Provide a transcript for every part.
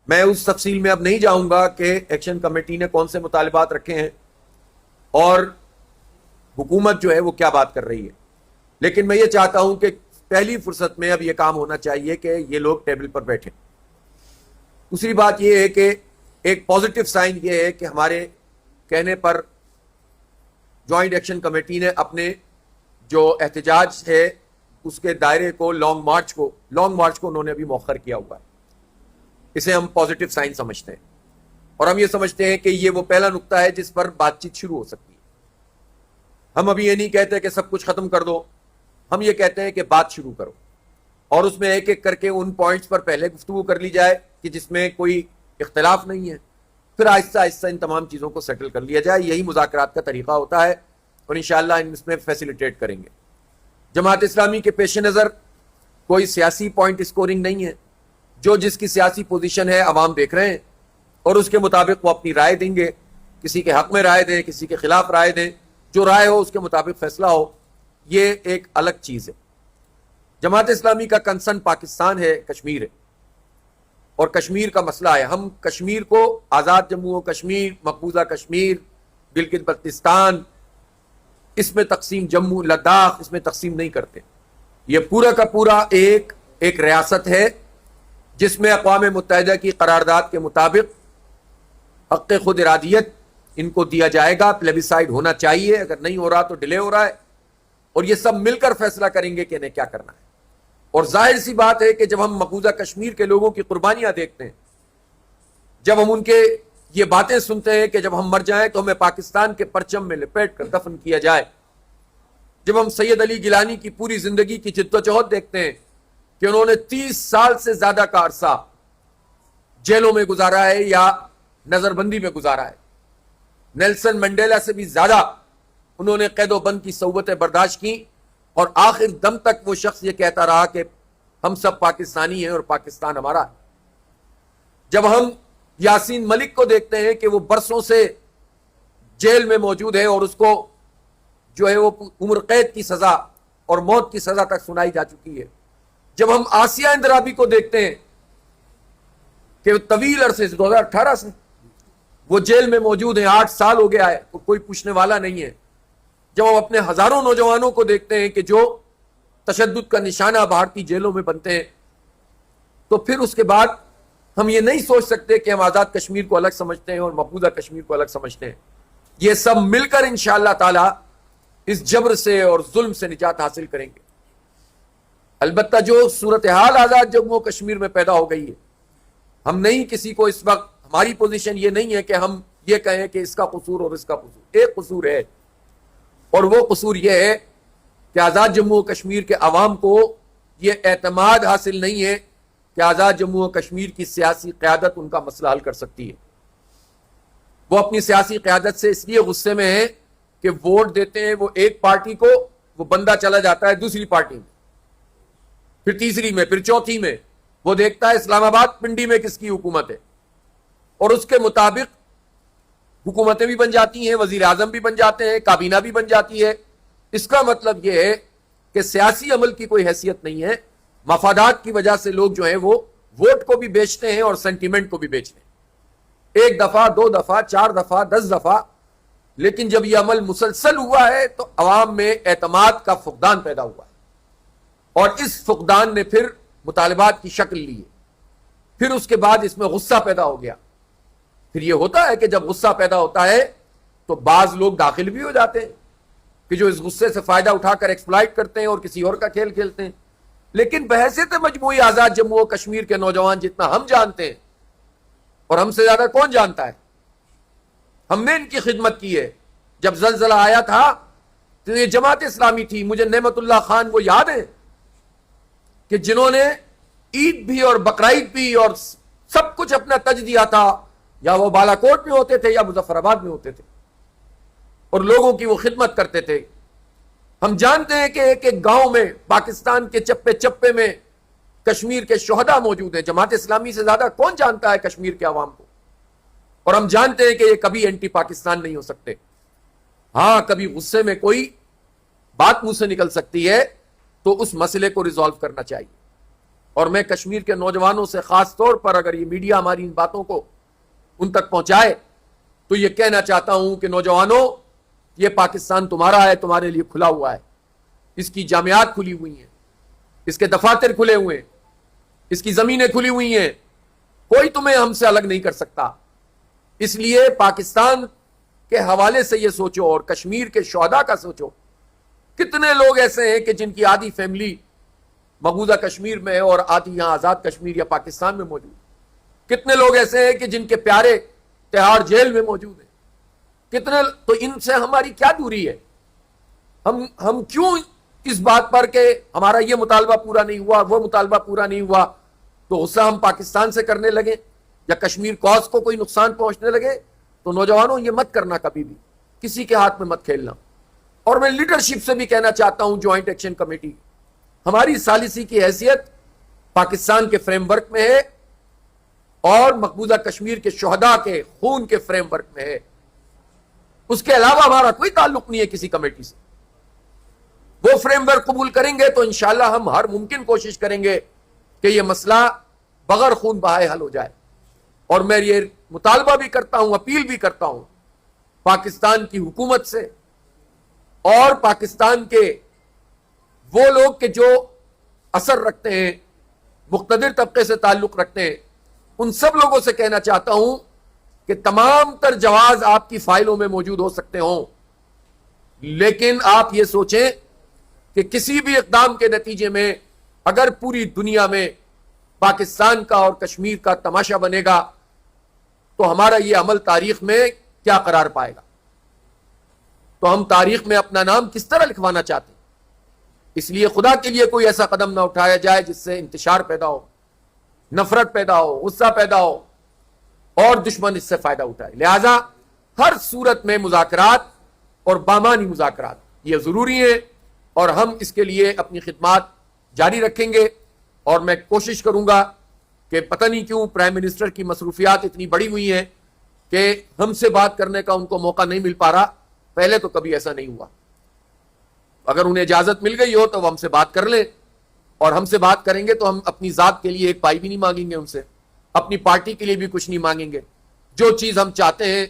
میں اس تفصیل میں اب نہیں جاؤں گا کہ ایکشن کمیٹی نے کون سے مطالبات رکھے ہیں اور حکومت جو ہے وہ کیا بات کر رہی ہے، لیکن میں یہ چاہتا ہوں کہ پہلی فرصت میں اب یہ کام ہونا چاہیے کہ یہ لوگ ٹیبل پر بیٹھیں۔ دوسری بات یہ ہے کہ ایک پازیٹو سائن یہ ہے کہ ہمارے کہنے پر جوائنٹ ایکشن کمیٹی نے اپنے جو احتجاج ہے اس کے دائرے کو لانگ مارچ کو انہوں نے ابھی مؤخر کیا ہوا ہے۔ اسے ہم پازیٹو سائن سمجھتے ہیں اور ہم یہ سمجھتے ہیں کہ یہ وہ پہلا نقطہ ہے جس پر بات چیت شروع ہو سکتی ہے۔ ہم ابھی یہ نہیں کہتے کہ سب کچھ ختم کر دو، ہم یہ کہتے ہیں کہ بات شروع کرو اور اس میں ایک ایک کر کے ان پوائنٹس پر پہلے گفتگو کر لی جائے کہ جس میں کوئی اختلاف نہیں ہے، پھر آہستہ آہستہ ان تمام چیزوں کو سیٹل کر لیا جائے۔ یہی مذاکرات کا طریقہ ہوتا ہے اور انشاءاللہ اس میں فیسیلیٹیٹ کریں گے۔ جماعت اسلامی کے پیش نظر کوئی سیاسی پوائنٹ اسکورنگ نہیں ہے، جو جس کی سیاسی پوزیشن ہے عوام دیکھ رہے ہیں اور اس کے مطابق وہ اپنی رائے دیں گے، کسی کے حق میں رائے دیں، کسی کے خلاف رائے دیں، جو رائے ہو اس کے مطابق فیصلہ ہو، یہ ایک الگ چیز ہے۔ جماعت اسلامی کا کنسرن پاکستان ہے، کشمیر ہے اور کشمیر کا مسئلہ ہے۔ ہم کشمیر کو آزاد جموں و کشمیر، مقبوضہ کشمیر، گلگت بلتستان، اس میں تقسیم، جموں لداخ، اس میں تقسیم نہیں کرتے۔ یہ پورا کا پورا ایک ریاست ہے جس میں اقوام متحدہ کی قرارداد کے مطابق حق خود ارادیت ان کو دیا جائے گا، پلیبیسائڈ ہونا چاہیے، اگر نہیں ہو رہا تو ڈیلے ہو رہا ہے، اور یہ سب مل کر فیصلہ کریں گے کہ انہیں کیا کرنا ہے۔ اور ظاہر سی بات ہے کہ جب ہم مقبوضہ کشمیر کے لوگوں کی قربانیاں دیکھتے ہیں، جب ہم ان کے یہ باتیں سنتے ہیں کہ جب ہم مر جائیں تو ہمیں پاکستان کے پرچم میں لپیٹ کر دفن کیا جائے، جب ہم سید علی گیلانی کی پوری زندگی کی جدوجہد دیکھتے ہیں کہ انہوں نے 30 سال سے زیادہ کا عرصہ جیلوں میں گزارا ہے یا نظر بندی میں گزارا ہے، نیلسن منڈیلا سے بھی زیادہ انہوں نے قید و بند کی صعوبتیں برداشت کی، اور آخر دم تک وہ شخص یہ کہتا رہا کہ ہم سب پاکستانی ہیں اور پاکستان ہمارا ہے۔ جب ہم یاسین ملک کو دیکھتے ہیں کہ وہ برسوں سے جیل میں موجود ہے اور اس کو جو ہے وہ عمر قید کی سزا اور موت کی سزا تک سنائی جا چکی ہے، جب ہم آسیہ اندرابی کو دیکھتے ہیں کہ طویل عرصے سے 2018 سے وہ جیل میں موجود ہیں، 8 سال ہو گیا ہے، کوئی پوچھنے والا نہیں ہے، جب ہم اپنے ہزاروں نوجوانوں کو دیکھتے ہیں کہ جو تشدد کا نشانہ بھارتی جیلوں میں بنتے ہیں، تو پھر اس کے بعد ہم یہ نہیں سوچ سکتے کہ ہم آزاد کشمیر کو الگ سمجھتے ہیں اور مقبوضہ کشمیر کو الگ سمجھتے ہیں۔ یہ سب مل کر انشاءاللہ تعالی اس جبر سے اور ظلم سے نجات حاصل کریں گے۔ البتہ جو صورتحال آزاد جموں و کشمیر میں پیدا ہو گئی ہے، ہم نہیں کسی کو اس وقت، ہماری پوزیشن یہ نہیں ہے کہ ہم یہ کہیں کہ اس کا قصور اور اس کا قصور، ایک قصور ہے، اور وہ قصور یہ ہے کہ آزاد جموں و کشمیر کے عوام کو یہ اعتماد حاصل نہیں ہے کہ آزاد جموں و کشمیر کی سیاسی قیادت ان کا مسئلہ حل کر سکتی ہے۔ وہ اپنی سیاسی قیادت سے اس لیے غصے میں ہیں کہ ووٹ دیتے ہیں وہ ایک پارٹی کو، وہ بندہ چلا جاتا ہے دوسری پارٹی میں، پھر تیسری میں، پھر چوتھی میں، وہ دیکھتا ہے اسلام آباد پنڈی میں کس کی حکومت ہے، اور اس کے مطابق حکومتیں بھی بن جاتی ہیں، وزیر اعظم بھی بن جاتے ہیں، کابینہ بھی بن جاتی ہے۔ اس کا مطلب یہ ہے کہ سیاسی عمل کی کوئی حیثیت نہیں ہے، مفادات کی وجہ سے لوگ جو ہیں وہ ووٹ کو بھی بیچتے ہیں اور سینٹیمنٹ کو بھی بیچتے ہیں، 1 دفعہ 2 دفعہ 4 دفعہ 10 دفعہ، لیکن جب یہ عمل مسلسل ہوا ہے تو عوام میں اعتماد کا فقدان پیدا ہوا ہے، اور اس فقدان نے پھر مطالبات کی شکل لی ہے، پھر اس کے بعد اس میں غصہ پیدا ہو گیا۔ پھر یہ ہوتا ہے کہ جب غصہ پیدا ہوتا ہے تو بعض لوگ داخل بھی ہو جاتے ہیں کہ جو اس غصے سے فائدہ اٹھا کر ایکسپلائٹ کرتے ہیں اور کسی اور کا کھیل کھیلتے ہیں۔ لیکن بحیثیت مجموعی آزاد جموں و کشمیر کے نوجوان جتنا ہم جانتے ہیں، اور ہم سے زیادہ کون جانتا ہے، ہم نے ان کی خدمت کی ہے۔ جب زلزلہ آیا تھا تو یہ جماعت اسلامی تھی، مجھے نعمت اللہ خان وہ یاد ہے کہ جنہوں نے عید بھی اور بقرعید بھی اور سب کچھ اپنا تج دیا تھا، یا وہ بالا کوٹ میں ہوتے تھے یا مظفر آباد میں ہوتے تھے، اور لوگوں کی وہ خدمت کرتے تھے۔ ہم جانتے ہیں کہ ایک ایک گاؤں میں پاکستان کے چپے چپے میں کشمیر کے شہداء موجود ہیں۔ جماعت اسلامی سے زیادہ کون جانتا ہے کشمیر کے عوام کو، اور ہم جانتے ہیں کہ یہ کبھی اینٹی پاکستان نہیں ہو سکتے۔ ہاں، کبھی غصے میں کوئی بات منہ سے نکل سکتی ہے تو اس مسئلے کو ریزالو کرنا چاہیے، اور میں کشمیر کے نوجوانوں سے خاص طور پر اگر یہ میڈیا ہماری ان باتوں کو ان تک پہنچائے تو یہ کہنا چاہتا ہوں کہ نوجوانوں، یہ پاکستان تمہارا ہے، تمہارے لیے کھلا ہوا ہے، اس کی جامعات کھلی ہوئی ہیں، اس کے دفاتر کھلے ہوئے ہیں، اس کی زمینیں کھلی ہوئی ہیں، کوئی تمہیں ہم سے الگ نہیں کر سکتا۔ اس لیے پاکستان کے حوالے سے یہ سوچو اور کشمیر کے شہداء کا سوچو۔ کتنے لوگ ایسے ہیں کہ جن کی آدھی فیملی مقبوضہ کشمیر میں ہے اور آدھی یہاں آزاد کشمیر یا پاکستان میں موجود ہے۔ کتنے لوگ ایسے ہیں کہ جن کے پیارے تہاڑ جیل میں موجود ہیں۔ کتنے، تو ان سے ہماری کیا دوری ہے؟ ہم کیوں اس بات پر کہ ہمارا یہ مطالبہ پورا نہیں ہوا، وہ مطالبہ پورا نہیں ہوا، تو غصہ ہم پاکستان سے کرنے لگے یا کشمیر کاز کو کوئی نقصان پہنچنے لگے؟ تو نوجوانوں یہ مت کرنا، کبھی بھی کسی کے ہاتھ میں مت کھیلنا۔ اور میں لیڈرشپ سے بھی کہنا چاہتا ہوں، جوائنٹ ایکشن کمیٹی ہماری ثالثی کی حیثیت پاکستان کے فریم ورک میں ہے اور مقبوضہ کشمیر کے شہداء کے خون کے فریم ورک میں ہے۔ اس کے علاوہ ہمارا کوئی تعلق نہیں ہے کسی کمیٹی سے۔ وہ فریم ورک قبول کریں گے تو انشاءاللہ ہم ہر ممکن کوشش کریں گے کہ یہ مسئلہ بغیر خون بہائے حل ہو جائے۔ اور میں یہ مطالبہ بھی کرتا ہوں، اپیل بھی کرتا ہوں پاکستان کی حکومت سے اور پاکستان کے وہ لوگ کہ جو اثر رکھتے ہیں، مقتدر طبقے سے تعلق رکھتے ہیں، ان سب لوگوں سے کہنا چاہتا ہوں کہ تمام تر جواز آپ کی فائلوں میں موجود ہو سکتے ہوں، لیکن آپ یہ سوچیں کہ کسی بھی اقدام کے نتیجے میں اگر پوری دنیا میں پاکستان کا اور کشمیر کا تماشا بنے گا تو ہمارا یہ عمل تاریخ میں کیا قرار پائے گا؟ تو ہم تاریخ میں اپنا نام کس طرح لکھوانا چاہتے ہیں؟ اس لیے خدا کے لیے کوئی ایسا قدم نہ اٹھایا جائے جس سے انتشار پیدا ہو، نفرت پیدا ہو، غصہ پیدا ہو اور دشمن اس سے فائدہ اٹھائے۔ لہذا ہر صورت میں مذاکرات اور بامانی مذاکرات یہ ضروری ہیں اور ہم اس کے لیے اپنی خدمات جاری رکھیں گے۔ اور میں کوشش کروں گا کہ پتہ نہیں کیوں پرائم منسٹر کی مصروفیات اتنی بڑی ہوئی ہیں کہ ہم سے بات کرنے کا ان کو موقع نہیں مل پا رہا۔ پہلے تو کبھی ایسا نہیں ہوا۔ اگر انہیں اجازت مل گئی ہو تو وہ ہم سے بات کر لیں، اور ہم سے بات کریں گے تو ہم اپنی ذات کے لیے ایک پائی بھی نہیں مانگیں گے ان سے، اپنی پارٹی کے لیے بھی کچھ نہیں مانگیں گے۔ جو چیز ہم چاہتے ہیں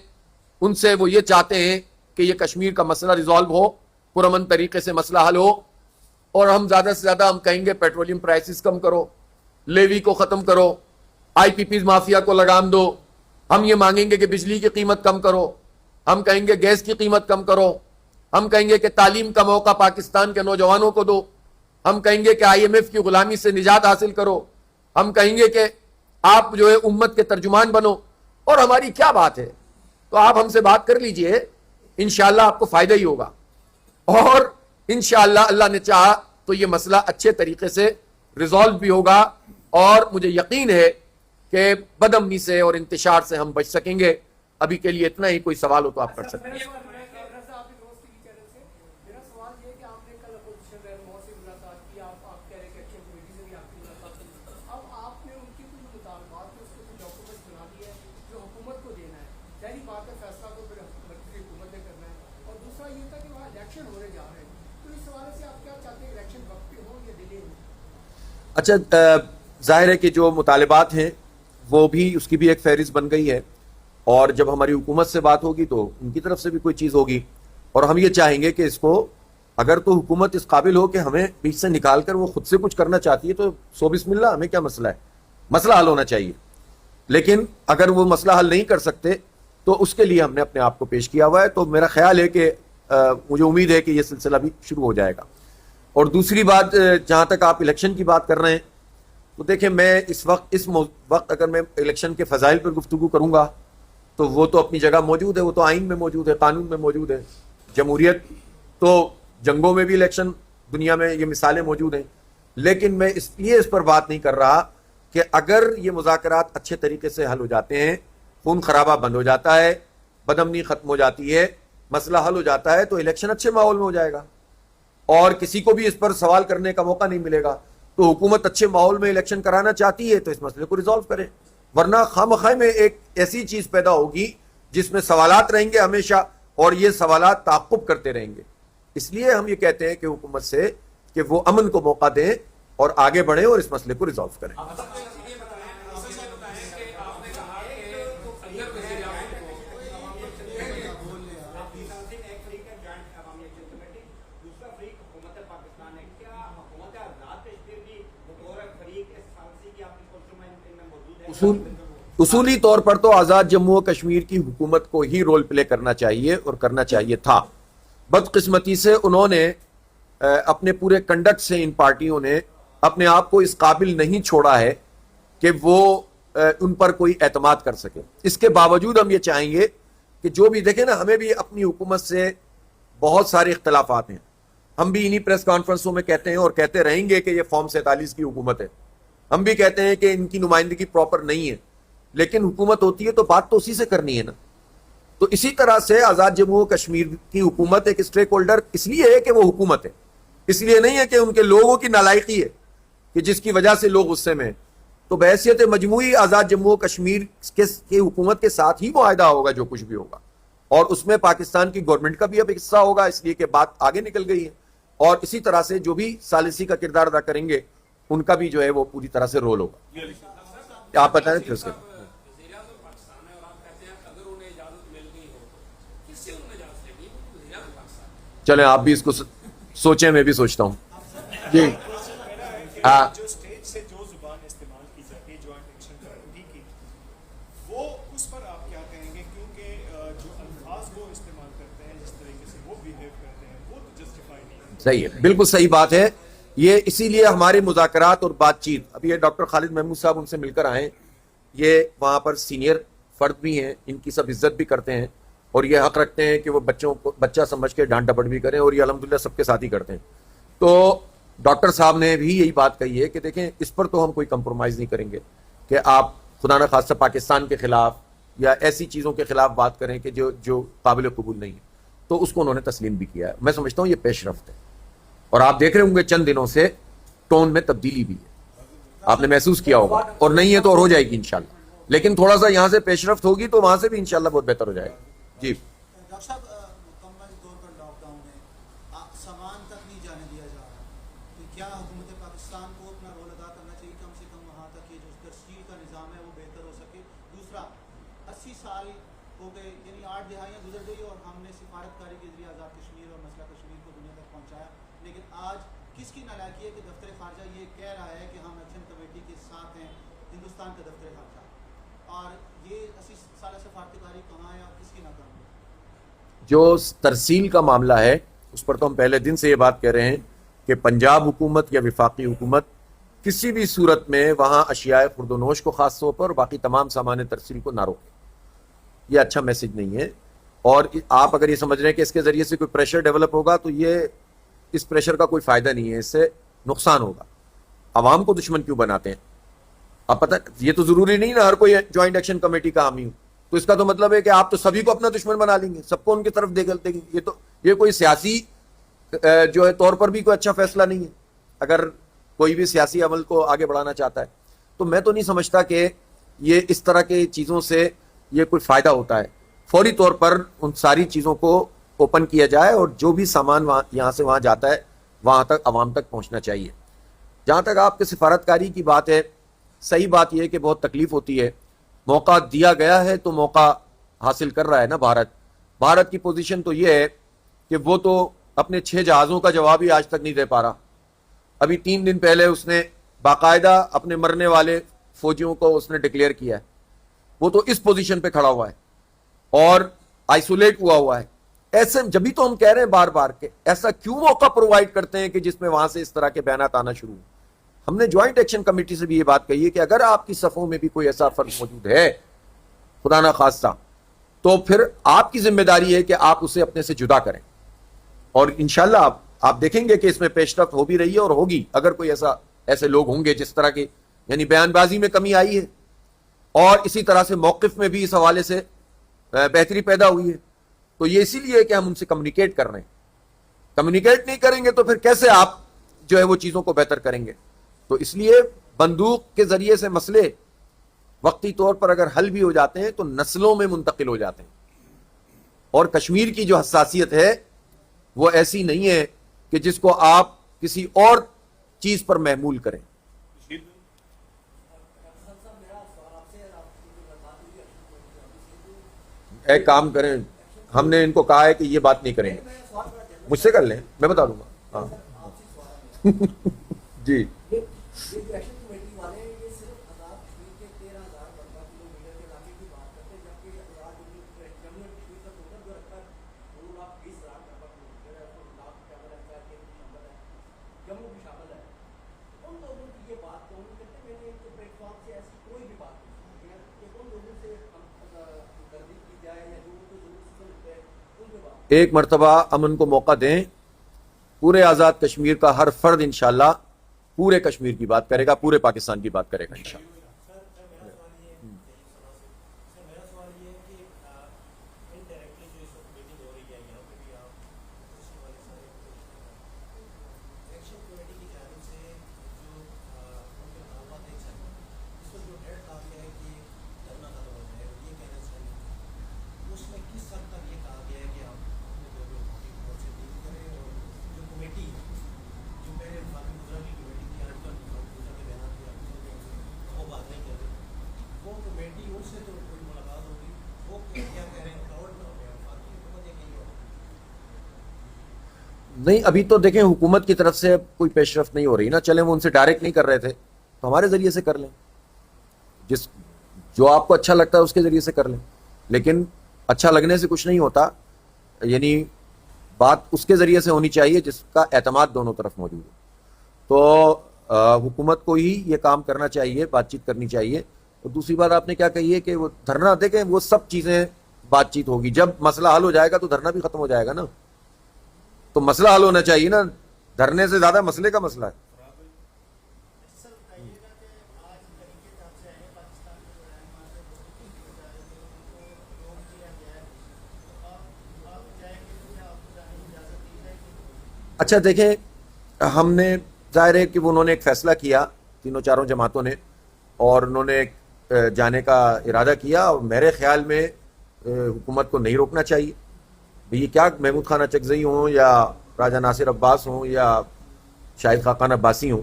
ان سے وہ یہ چاہتے ہیں کہ یہ کشمیر کا مسئلہ ریزالو ہو، پرامن طریقے سے مسئلہ حل ہو، اور ہم زیادہ سے زیادہ ہم کہیں گے پیٹرولیم پرائسز کم کرو، لیوی کو ختم کرو، آئی پی پیز مافیا کو لگام دو۔ ہم یہ مانگیں گے کہ بجلی کی قیمت کم کرو، ہم کہیں گے گیس کی قیمت کم کرو، ہم کہیں گے کہ تعلیم کا موقع پاکستان کے نوجوانوں کو دو، ہم کہیں گے کہ آئی ایم ایف کی غلامی سے نجات حاصل کرو، ہم کہیں گے کہ آپ جو ہے امت کے ترجمان بنو۔ اور ہماری کیا بات ہے؟ تو آپ ہم سے بات کر لیجئے، انشاءاللہ آپ کو فائدہ ہی ہوگا، اور انشاءاللہ اللہ نے چاہا تو یہ مسئلہ اچھے طریقے سے ریزالو بھی ہوگا، اور مجھے یقین ہے کہ بدامنی سے اور انتشار سے ہم بچ سکیں گے۔ ابھی کے لیے اتنا ہی، کوئی سوال ہو تو آپ کر سکتے ہیں۔ اچھا، ظاہر ہے کہ جو مطالبات ہیں وہ بھی، اس کی بھی ایک فہرست بن گئی ہے، اور جب ہماری حکومت سے بات ہوگی تو ان کی طرف سے بھی کوئی چیز ہوگی، اور ہم یہ چاہیں گے کہ اس کو، اگر تو حکومت اس قابل ہو کہ ہمیں بیچ سے نکال کر وہ خود سے کچھ کرنا چاہتی ہے تو سو بسم اللہ، ہمیں کیا مسئلہ ہے، مسئلہ حل ہونا چاہیے۔ لیکن اگر وہ مسئلہ حل نہیں کر سکتے تو اس کے لیے ہم نے اپنے آپ کو پیش کیا ہوا ہے۔ تو میرا خیال ہے کہ مجھے امید ہے کہ یہ سلسلہ بھی شروع ہو جائے گا۔ اور دوسری بات، جہاں تک آپ الیکشن کی بات کر رہے ہیں، تو دیکھیں میں اس وقت اگر میں الیکشن کے فضائل پر گفتگو کروں گا تو وہ تو اپنی جگہ موجود ہے، وہ تو آئین میں موجود ہے، قانون میں موجود ہے۔ جمہوریت تو جنگوں میں بھی الیکشن دنیا میں یہ مثالیں موجود ہیں، لیکن میں اس لیے اس پر بات نہیں کر رہا کہ اگر یہ مذاکرات اچھے طریقے سے حل ہو جاتے ہیں، خون خرابہ بند ہو جاتا ہے، بدامنی ختم ہو جاتی ہے، مسئلہ حل ہو جاتا ہے، تو الیکشن اچھے ماحول میں ہو جائے گا اور کسی کو بھی اس پر سوال کرنے کا موقع نہیں ملے گا۔ تو حکومت اچھے ماحول میں الیکشن کرانا چاہتی ہے تو اس مسئلے کو ریزالو کرے، ورنہ خواہ میں ایک ایسی چیز پیدا ہوگی جس میں سوالات رہیں گے ہمیشہ، اور یہ سوالات تعاقب کرتے رہیں گے۔ اس لیے ہم یہ کہتے ہیں کہ حکومت سے کہ وہ امن کو موقع دیں اور آگے بڑھیں اور اس مسئلے کو ریزالو کریں. اصولی طور پر تو آزاد جموں و کشمیر کی حکومت کو ہی رول پلے کرنا چاہیے اور کرنا چاہیے تھا. بدقسمتی سے انہوں نے اپنے پورے کنڈکٹ سے ان پارٹیوں نے اپنے آپ کو اس قابل نہیں چھوڑا ہے کہ وہ ان پر کوئی اعتماد کر سکے. اس کے باوجود ہم یہ چاہیں گے کہ جو بھی دیکھیں نا, ہمیں بھی اپنی حکومت سے بہت سارے اختلافات ہیں. ہم بھی انہی پریس کانفرنسوں میں کہتے ہیں اور کہتے رہیں گے کہ یہ فارم 47 کی حکومت ہے. ہم بھی کہتے ہیں کہ ان کی نمائندگی پراپر نہیں ہے, لیکن حکومت ہوتی ہے تو بات تو اسی سے کرنی ہے نا. تو اسی طرح سے آزاد جموں و کشمیر کی حکومت ایک اسٹیک ہولڈر اس لیے ہے کہ وہ حکومت ہے, اس لیے نہیں ہے کہ ان کے لوگوں کی نالائقی ہے کہ جس کی وجہ سے لوگ غصے میں ہیں. تو بحیثیت مجموعی آزاد جموں و کشمیر کی حکومت کے ساتھ ہی معاہدہ ہوگا جو کچھ بھی ہوگا, اور اس میں پاکستان کی گورنمنٹ کا بھی اب حصہ ہوگا, اس لیے کہ بات آگے نکل گئی ہے. اور اسی طرح سے جو بھی ثالثی کا کردار ادا کریں گے ان کا بھی جو ہے وہ پوری طرح سے رول ہوگا. آپ بتائیں پھر اس کے چلیں آپ بھی اس کو سوچیں, میں بھی سوچتا ہوں. جی جو اسٹیج سے جو زبان استعمال کی جاتی ہے جوائنٹ ایکشن کمیٹی کی, وہ اس پر آپ کیا کہیں گے؟ کیونکہ جو الفاظ وہ استعمال کرتے ہیں, جس طریقے سے وہ بیہیو کرتے ہیں, وہ تو جسٹیفائی نہیں ہے. صحیح ہے, بالکل صحیح بات ہے. یہ اسی لیے ہمارے مذاکرات اور بات چیت, اب یہ ڈاکٹر خالد محمود صاحب ان سے مل کر آئے, یہ وہاں پر سینئر فرد بھی ہیں, ان کی سب عزت بھی کرتے ہیں اور یہ حق رکھتے ہیں کہ وہ بچوں کو بچہ سمجھ کے ڈانٹ ڈپٹ بھی کریں, اور یہ الحمدللہ سب کے ساتھ ہی کرتے ہیں. تو ڈاکٹر صاحب نے بھی یہی بات کہی ہے کہ دیکھیں اس پر تو ہم کوئی کمپرومائز نہیں کریں گے کہ آپ خدا نہ خواستہ پاکستان کے خلاف یا ایسی چیزوں کے خلاف بات کریں کہ جو قابل قبول نہیں ہے. تو اس کو انہوں نے تسلیم بھی کیا ہے. میں سمجھتا ہوں یہ پیش رفت ہے, اور آپ دیکھ رہے ہوں گے چند دنوں سے ٹون میں تبدیلی بھی ہے, آپ نے محسوس کیا ہوگا, اور نہیں ہے تو اور ہو جائے گی انشاءاللہ. لیکن تھوڑا سا یہاں سے پیش رفت ہوگی تو وہاں سے بھی انشاءاللہ بہت بہتر ہو جائے گا. جی ڈاکٹر صاحب, مکمل طور پر لاک ڈاؤن ہے, سامان تک نہیں جانے دیا جا رہا, تو کیا حکومت پاکستان کو اپنا رول ادا کرنا چاہیے کم سے کم وہاں تک یہ جو ترسیل کا نظام ہے وہ بہتر ہو سکے؟ دوسرا, 80 سال ہو گئے, یعنی 8 دہائیاں گزر گئی اور ہم نے سفارتکاری کے ذریعے آزاد کشمیر اور مسئلہ کشمیر کو دنیا تک پہنچایا, لیکن آج کس کی نالائکی ہے کہ دفتر خارجہ یہ کہہ رہا ہے کہ ہم ایکشن کمیٹی کے ساتھ ہیں, ہندوستان کا دفتر خارجہ, اور یہ 80 سالہ سفارتکاری کہاں ہے اور کس کی ناکامی؟ جو ترسیل کا معاملہ ہے اس پر تو ہم پہلے دن سے یہ بات کہہ رہے ہیں کہ پنجاب حکومت یا وفاقی حکومت کسی بھی صورت میں وہاں اشیاء خورد و نوش کو خاص طور پر اور باقی تمام سامان ترسیل کو نہ روکے. یہ اچھا میسج نہیں ہے. اور آپ اگر یہ سمجھ رہے ہیں کہ اس کے ذریعے سے کوئی پریشر ڈیولپ ہوگا تو یہ اس پریشر کا کوئی فائدہ نہیں ہے, اس سے نقصان ہوگا. عوام کو دشمن کیوں بناتے ہیں؟ آپ پتہ, یہ تو ضروری نہیں نا ہر کوئی جوائنٹ ایکشن کمیٹی کا حامی ہو, تو اس کا تو مطلب ہے کہ آپ تو سبھی کو اپنا دشمن بنا لیں گے, سب کو ان کی طرف دیکھ لیں گے. یہ کوئی سیاسی جو ہے طور پر بھی کوئی اچھا فیصلہ نہیں ہے اگر کوئی بھی سیاسی عمل کو آگے بڑھانا چاہتا ہے. تو میں تو نہیں سمجھتا کہ یہ اس طرح کی چیزوں سے یہ کوئی فائدہ ہوتا ہے. فوری طور پر ان ساری چیزوں کو اوپن کیا جائے اور جو بھی سامان یہاں سے وہاں جاتا ہے وہاں تک عوام تک پہنچنا چاہیے. جہاں تک آپ کے سفارتکاری کی بات ہے, صحیح بات یہ ہے کہ بہت تکلیف ہوتی ہے. موقع دیا گیا ہے تو موقع حاصل کر رہا ہے نا بھارت. بھارت کی پوزیشن تو یہ ہے کہ وہ تو اپنے 6 جہازوں کا جواب ہی آج تک نہیں دے پا رہا. ابھی 3 دن پہلے اس نے باقاعدہ اپنے مرنے والے فوجیوں کو اس نے ڈکلیئر کیا ہے. وہ تو اس پوزیشن پہ کھڑا ہوا ہے اور آئسولیٹ ہوا ہے. ایسے جبھی تو ہم کہہ رہے ہیں بار بار کہ ایسا کیوں موقع پرووائڈ کرتے ہیں کہ جس میں وہاں سے اس طرح کے بیانات آنا شروع ہوں. ہم نے جوائنٹ ایکشن کمیٹی سے بھی یہ بات کہی ہے کہ اگر آپ کی صفوں میں بھی کوئی ایسا فرد موجود ہے خدا نہ خواستہ, تو پھر آپ کی ذمہ داری ہے کہ آپ اسے اپنے سے جدا کریں. اور انشاءاللہ آپ دیکھیں گے کہ اس میں پیش رفت ہو بھی رہی ہے اور ہوگی. اگر کوئی ایسے لوگ ہوں گے جس طرح کے, یعنی بیان بازی میں کمی آئی ہے اور اسی طرح سے موقف میں بھی اس حوالے سے بہتری پیدا ہوئی ہے, تو یہ اسی لیے کہ ہم ان سے کمیونیکیٹ کر رہے ہیں. کمیونیکیٹ نہیں کریں گے تو پھر کیسے آپ جو ہے وہ چیزوں کو بہتر کریں گے؟ تو اس لیے بندوق کے ذریعے سے مسئلے وقتی طور پر اگر حل بھی ہو جاتے ہیں تو نسلوں میں منتقل ہو جاتے ہیں. اور کشمیر کی جو حساسیت ہے وہ ایسی نہیں ہے کہ جس کو آپ کسی اور چیز پر محمول کریں. ایک کام کریں, ہم نے ان کو کہا ہے کہ یہ بات نہیں کریں گے. مجھ سے کر لیں, میں بتا دوں گا. ہاں جی. ایک مرتبہ امن کو موقع دیں, پورے آزاد کشمیر کا ہر فرد انشاءاللہ پورے کشمیر کی بات کرے گا, پورے پاکستان کی بات کرے گا انشاءاللہ. نہیں, ابھی تو دیکھیں حکومت کی طرف سے کوئی پیش رفت نہیں ہو رہی نا. چلیں, وہ ان سے ڈائریکٹ نہیں کر رہے تھے تو ہمارے ذریعے سے کر لیں, جو آپ کو اچھا لگتا ہے اس کے ذریعے سے کر لیں. لیکن اچھا لگنے سے کچھ نہیں ہوتا, یعنی بات اس کے ذریعے سے ہونی چاہیے جس کا اعتماد دونوں طرف موجود ہو. تو حکومت کو ہی یہ کام کرنا چاہیے, بات چیت کرنی چاہیے. اور دوسری بات آپ نے کیا کہی ہے کہ وہ دھرنا, دیکھیں وہ سب چیزیں بات چیت ہوگی, جب مسئلہ حل ہو جائے گا تو دھرنا بھی ختم ہو جائے گا نا. تو مسئلہ حل ہونا چاہیے نا, دھرنے سے زیادہ مسئلے کا مسئلہ ہے. اچھا دیکھیں, ہم نے ظاہر ہے کہ انہوں نے ایک فیصلہ کیا تینوں چاروں جماعتوں نے, اور انہوں نے جانے کا ارادہ کیا, اور میرے خیال میں حکومت کو نہیں روکنا چاہیے. یہ کیا محمود خان اچکزئی ہوں یا راجہ ناصر عباس ہوں یا شاہد خاقان عباسی ہوں,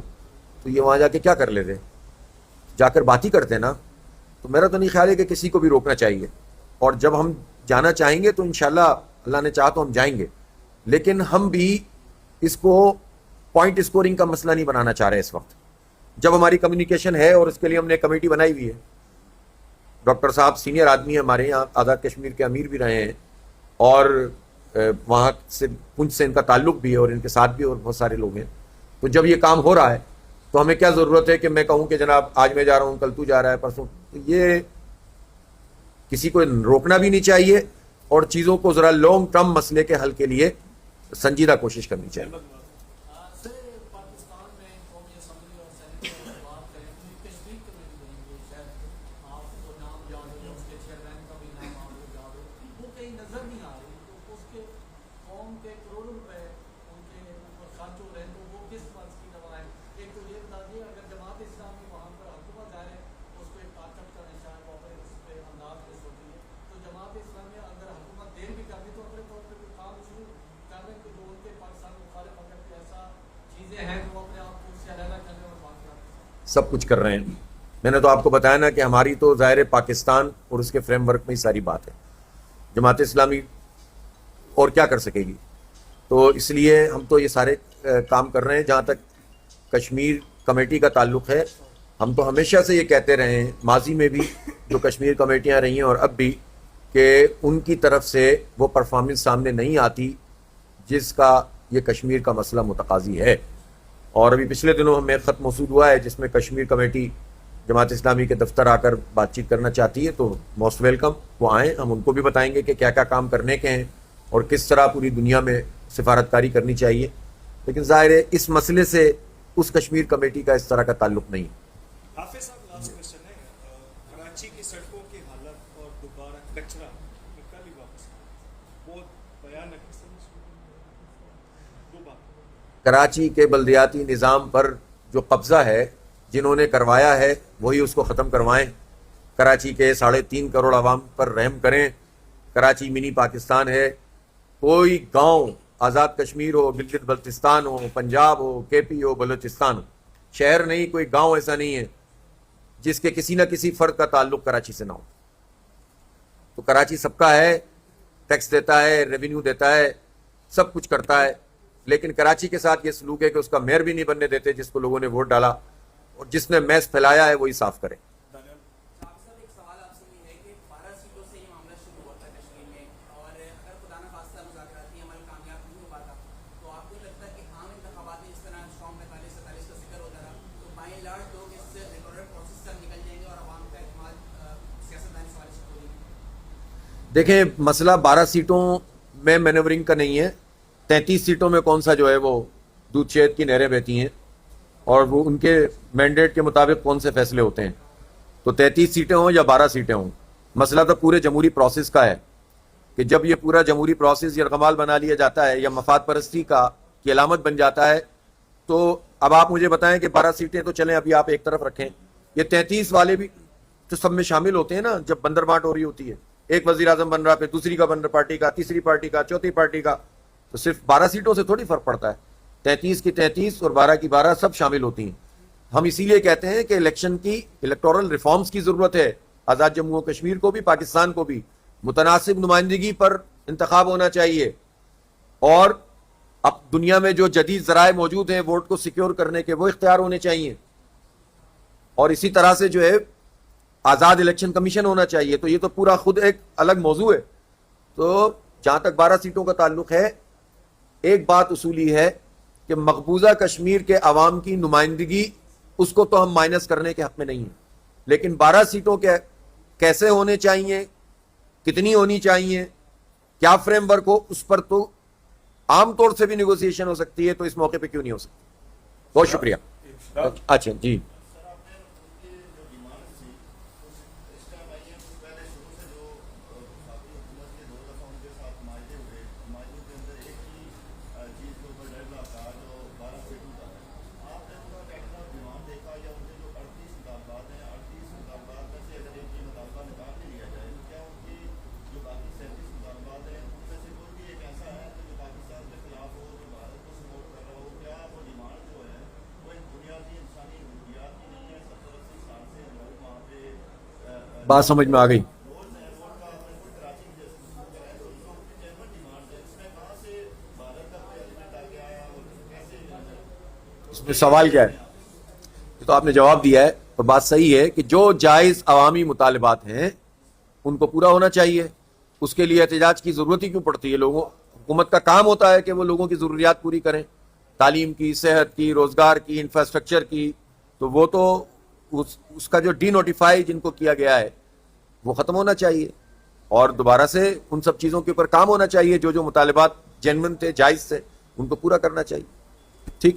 تو یہ وہاں جا کے کیا کر لیتے, جا کر بات ہی کرتے نا. تو میرا تو نہیں خیال ہے کہ کسی کو بھی روکنا چاہیے, اور جب ہم جانا چاہیں گے تو انشاءاللہ اللہ نے چاہا تو ہم جائیں گے. لیکن ہم بھی اس کو پوائنٹ اسکورنگ کا مسئلہ نہیں بنانا چاہ رہے اس وقت, جب ہماری کمیونیکیشن ہے, اور اس کے لیے ہم نے کمیٹی بنائی ہوئی ہے. ڈاکٹر صاحب سینئر آدمی ہیں ہمارے یہاں, آزاد کشمیر کے امیر بھی رہے ہیں, اور وہاں سے پنچ سے ان کا تعلق بھی ہے, اور ان کے ساتھ بھی اور بہت سارے لوگ ہیں. تو جب یہ کام ہو رہا ہے تو ہمیں کیا ضرورت ہے کہ میں کہوں کہ جناب آج میں جا رہا ہوں, کل تو جا رہا ہے, پرسوں. تو یہ کسی کو روکنا بھی نہیں چاہیے, اور چیزوں کو ذرا لانگ ٹرم مسئلے کے حل کے لیے سنجیدہ کوشش کرنی چاہیے. سب کچھ کر رہے ہیں. میں نے تو آپ کو بتایا نا کہ ہماری تو ظاہر پاکستان اور اس کے فریم ورک میں ہی ساری بات ہے. جماعت اسلامی اور کیا کر سکے گی؟ تو اس لیے ہم تو یہ سارے کام کر رہے ہیں. جہاں تک کشمیر کمیٹی کا تعلق ہے, ہم تو ہمیشہ سے یہ کہتے رہے ہیں, ماضی میں بھی جو کشمیر کمیٹیاں رہی ہیں اور اب بھی, کہ ان کی طرف سے وہ پرفارمنس سامنے نہیں آتی جس کا یہ کشمیر کا مسئلہ متقاضی ہے. اور ابھی پچھلے دنوں ہمیں خط موصول ہوا ہے جس میں کشمیر کمیٹی جماعت اسلامی کے دفتر آ کر بات چیت کرنا چاہتی ہے. تو موسٹ ویلکم, وہ آئیں, ہم ان کو بھی بتائیں گے کہ کیا کیا کام کرنے کے ہیں اور کس طرح پوری دنیا میں سفارتکاری کرنی چاہیے. لیکن ظاہر ہے اس مسئلے سے اس کشمیر کمیٹی کا اس طرح کا تعلق نہیں. حافظ صاحب, لاسٹ کوسچن ہے, کراچی کی سڑکوں کی حالت اور دوبارہ کچرا, کل ہی واپس بہت بھیانک کراچی کے بلدیاتی نظام پر جو قبضہ ہے, جنہوں نے کروایا ہے وہی اس کو ختم کروائیں. کراچی کے 3.5 کروڑ عوام پر رحم کریں. کراچی منی پاکستان ہے, کوئی گاؤں آزاد کشمیر ہو، گلگت بلتستان ہو، پنجاب ہو، کے پی ہو، بلوچستان ہو، شہر نہیں، کوئی گاؤں ایسا نہیں ہے جس کے کسی نہ کسی فرد کا تعلق کراچی سے نہ ہو. تو کراچی سب کا ہے، ٹیکس دیتا ہے، ریونیو دیتا ہے، سب کچھ کرتا ہے، لیکن کراچی کے ساتھ یہ سلوک ہے کہ اس کا میئر بھی نہیں بننے دیتے جس کو لوگوں نے ووٹ ڈالا، اور جس نے میس پھیلایا ہے وہی صاف کرے. ایک سوال آپ سے یہ ہے کہ 12 سیٹوں سے یہ معاملہ شروع ہوا تھا کشمیر میں، اور اگر خدا نہ خواستہ مذاکراتی عمل کامیاب نہیں ہو پاتا تو آپ کو لگتا ہے کہ عام انتخابات میں جس طرح اسٹرانگ 45-47 کا ذکر ہوتا رہا تو بائی لارج لوگ اس ریکارڈڈ پروسیس سے نکل جائیں گے اور عوام کا اعتماد سیاستدان سوال سے ہو جائے گی؟ دیکھیں مسئلہ 12 سیٹوں میں مینورنگ کا نہیں ہے، 33 سیٹوں میں کون سا جو ہے وہ دودھ شہد کی نہریں بہتی ہیں اور وہ ان کے مینڈیٹ کے مطابق کون سے فیصلے ہوتے ہیں. تو 33 سیٹیں ہوں یا 12 سیٹیں ہوں، مسئلہ تو پورے جمہوری پروسیس کا ہے کہ جب یہ پورا جمہوری پروسیس یرغمال بنا لیا جاتا ہے یا مفاد پرستی کی علامت بن جاتا ہے، تو اب آپ مجھے بتائیں کہ 12 سیٹیں تو چلیں ابھی آپ ایک طرف رکھیں، یہ 33 والے بھی تو سب میں شامل ہوتے ہیں نا. جب بندر بانٹ ہو رہی ہوتی ہے، ایک وزیر اعظم بن رہا، پھر دوسری کا بن رہا پارٹی کا، تیسری پارٹی کا، چوتھی پارٹی کا، تو صرف 12 سیٹوں سے تھوڑی فرق پڑتا ہے. 33 کی 33 اور 12 کی 12 سب شامل ہوتی ہیں. ہم اسی لیے کہتے ہیں کہ الیکشن کی الیکٹورل ریفارمز کی ضرورت ہے. آزاد جموں و کشمیر کو بھی، پاکستان کو بھی متناسب نمائندگی پر انتخاب ہونا چاہیے، اور اب دنیا میں جو جدید ذرائع موجود ہیں ووٹ کو سیکیور کرنے کے وہ اختیار ہونے چاہیے، اور اسی طرح سے جو ہے آزاد الیکشن کمیشن ہونا چاہیے. تو یہ تو پورا خود ایک الگ موضوع ہے. تو جہاں تک 12 سیٹوں کا تعلق ہے، ایک بات اصولی ہے کہ مقبوضہ کشمیر کے عوام کی نمائندگی اس کو تو ہم مائنس کرنے کے حق میں نہیں ہیں، لیکن 12 سیٹوں کے کیسے ہونے چاہیے، کتنی ہونی چاہیے، کیا فریم ورک ہو، اس پر تو عام طور سے بھی نیگوسیشن ہو سکتی ہے. تو اس موقع پہ کیوں نہیں ہو سکتی؟ بہت شکریہ. اچھا جی، بات سمجھ میں آ گئی. اس میں سوال کیا ہے؟ یہ تو آپ نے جواب دیا ہے، اور بات صحیح ہے کہ جو جائز عوامی مطالبات ہیں ان کو پورا ہونا چاہیے. اس کے لیے احتجاج کی ضرورت ہی کیوں پڑتی ہے؟ حکومت کا کام ہوتا ہے کہ وہ لوگوں کی ضروریات پوری کریں، تعلیم کی، صحت کی، روزگار کی، انفراسٹرکچر کی. تو وہ تو اس کا جو ڈی نوٹیفائی جن کو کیا گیا ہے وہ ختم ہونا چاہیے، اور دوبارہ سے ان سب چیزوں کے اوپر کام ہونا چاہیے. جو مطالبات جینوئن تھے، جائز تھے، ان کو پورا کرنا چاہیے. ٹھیک.